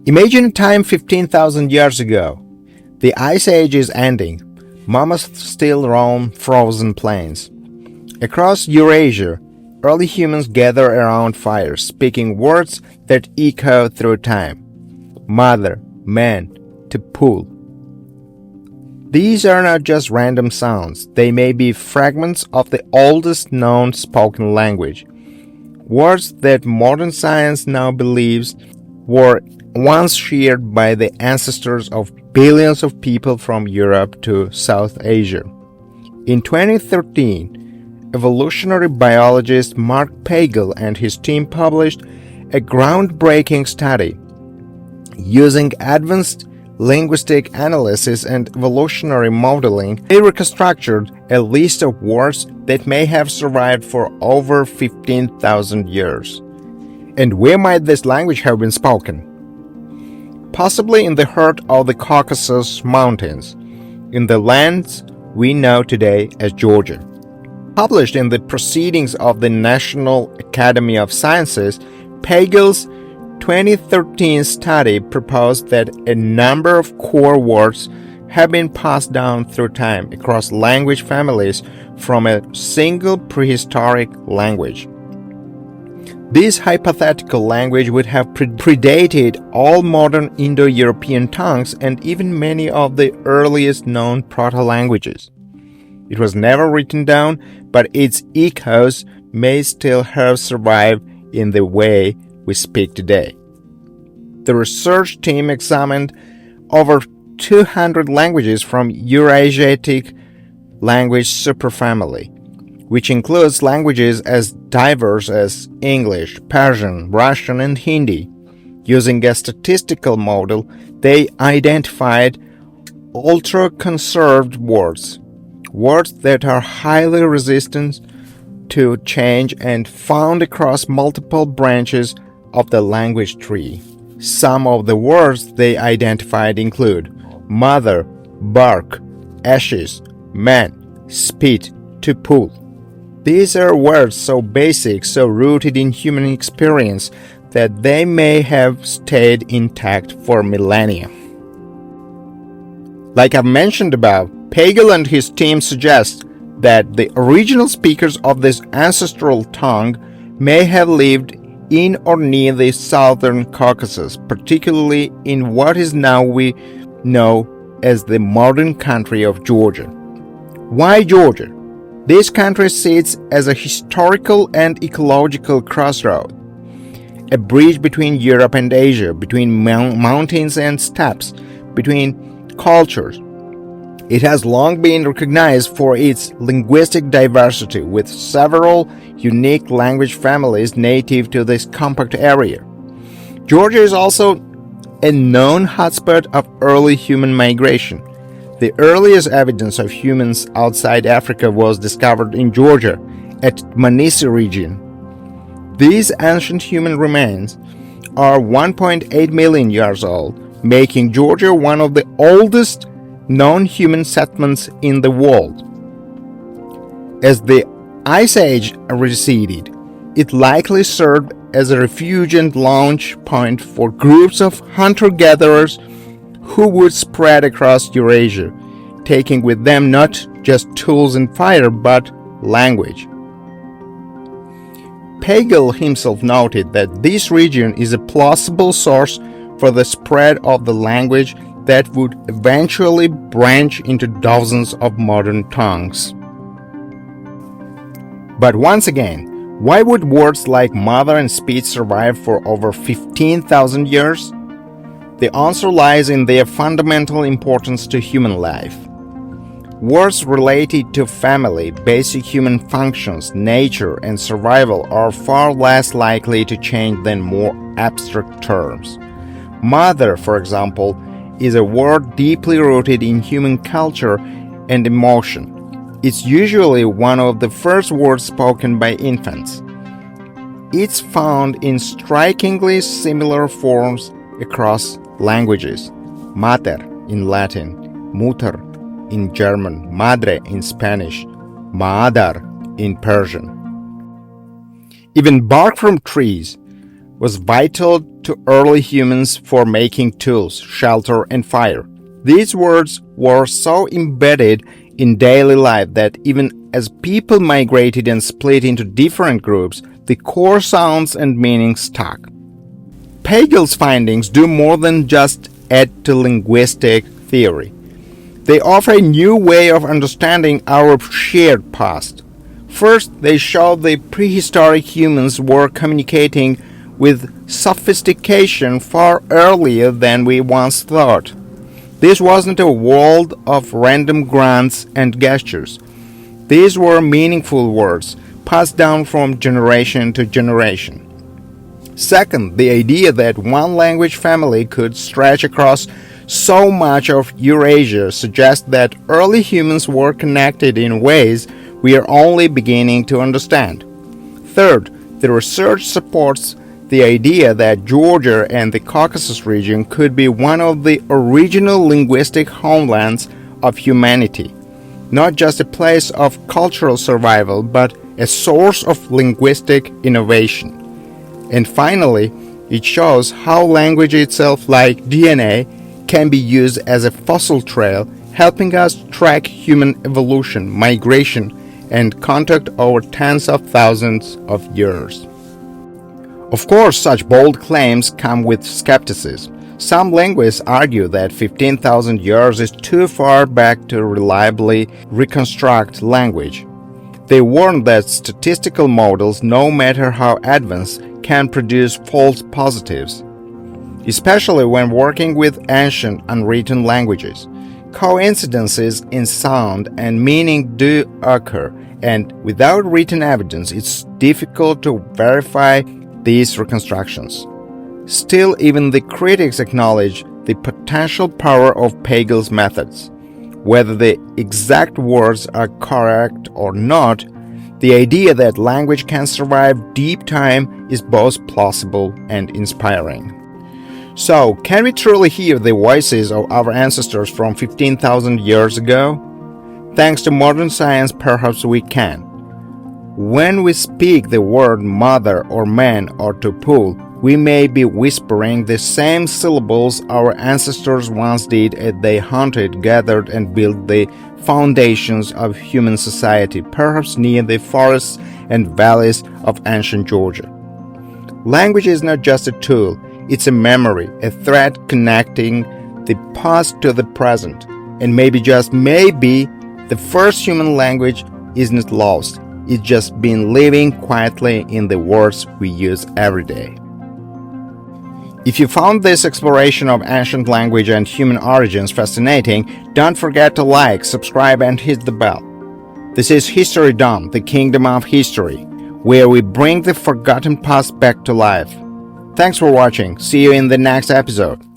Imagine a time 15,000 years ago. The Ice Age is ending. Mammoths still roam frozen plains. Across Eurasia, early humans gather around fires, speaking words that echo through time. Mother, man, to pull. These are not just random sounds. They may be fragments of the oldest known spoken language. Words that modern science now believes were once shared by the ancestors of billions of people from Europe to South Asia. In 2013, evolutionary biologist Mark Pagel and his team published a groundbreaking study. Using advanced linguistic analysis and evolutionary modeling, they reconstructed a list of words that may have survived for over 15,000 years. And where might this language have been spoken? Possibly in the heart of the Caucasus Mountains, in the lands we know today as Georgia. Published in the Proceedings of the National Academy of Sciences, Pagel's 2013 study proposed that a number of core words have been passed down through time across language families from a single prehistoric language. This hypothetical language would have predated all modern Indo-European tongues and even many of the earliest known proto-languages. It was never written down, but its echoes may still have survived in the way we speak today. The research team examined over 200 languages from Eurasiatic language superfamily, which includes languages as diverse as English, Persian, Russian, and Hindi. Using a statistical model, they identified ultra-conserved words that are highly resistant to change and found across multiple branches of the language tree. Some of the words they identified include mother, bark, ashes, man, spit, to pull. These are words so basic, so rooted in human experience, that they may have stayed intact for millennia. Like I've mentioned above, Pagel and his team suggest that the original speakers of this ancestral tongue may have lived in or near the southern Caucasus, particularly in what is now we know as the modern country of Georgia. Why Georgia? This country sits as a historical and ecological crossroad, a bridge between Europe and Asia, between mountains and steppes, between cultures. It has long been recognized for its linguistic diversity, with several unique language families native to this compact area. Georgia is also a known hotspot of early human migration. The earliest evidence of humans outside Africa was discovered in Georgia, at Manisi region. These ancient human remains are 1.8 million years old, making Georgia one of the oldest known human settlements in the world. As the Ice Age receded, it likely served as a refuge and launch point for groups of hunter-gatherers who would spread across Eurasia, taking with them not just tools and fire, but language. Pagel himself noted that this region is a plausible source for the spread of the language that would eventually branch into dozens of modern tongues. But once again, why would words like mother and spit survive for over 15,000 years? The answer lies in their fundamental importance to human life. Words related to family, basic human functions, nature, and survival are far less likely to change than more abstract terms. Mother, for example, is a word deeply rooted in human culture and emotion. It's usually one of the first words spoken by infants. It's found in strikingly similar forms across languages. Mater in Latin, mutter in German, madre in Spanish, maadar in Persian. Even bark from trees, was vital to early humans for making tools, shelter, and fire. These words were so embedded in daily life that even as people migrated and split into different groups, the core sounds and meanings stuck. Pagel's findings do more than just add to linguistic theory. They offer a new way of understanding our shared past. First, they show the prehistoric humans were communicating with sophistication far earlier than we once thought. This wasn't a world of random grunts and gestures. These were meaningful words passed down from generation to generation. Second, the idea that one language family could stretch across so much of Eurasia suggests that early humans were connected in ways we are only beginning to understand. Third, the research supports the idea that Georgia and the Caucasus region could be one of the original linguistic homelands of humanity, not just a place of cultural survival, but a source of linguistic innovation. And finally, it shows how language itself, like DNA, can be used as a fossil trail, helping us track human evolution, migration, and contact over tens of thousands of years. Of course, such bold claims come with skepticism. Some linguists argue that 15,000 years is too far back to reliably reconstruct language. They warn that statistical models, no matter how advanced, can produce false positives, especially when working with ancient unwritten languages. Coincidences in sound and meaning do occur, and without written evidence, it's difficult to verify these reconstructions. Still, even the critics acknowledge the potential power of Pagel's methods. Whether the exact words are correct or not, the idea that language can survive deep time is both plausible and inspiring. So, can we truly hear the voices of our ancestors from 15,000 years ago? Thanks to modern science, perhaps we can. When we speak the word mother or man or to pull, we may be whispering the same syllables our ancestors once did as they hunted, gathered, and built the foundations of human society, perhaps near the forests and valleys of ancient Georgia. Language is not just a tool, it's a memory, a thread connecting the past to the present. And maybe, just maybe, the first human language isn't lost. It's just been living quietly in the words we use every day. If you found this exploration of ancient language and human origins fascinating, don't forget to like, subscribe, and hit the bell. This is Historydom, the kingdom of history, where we bring the forgotten past back to life. Thanks for watching. See you in the next episode.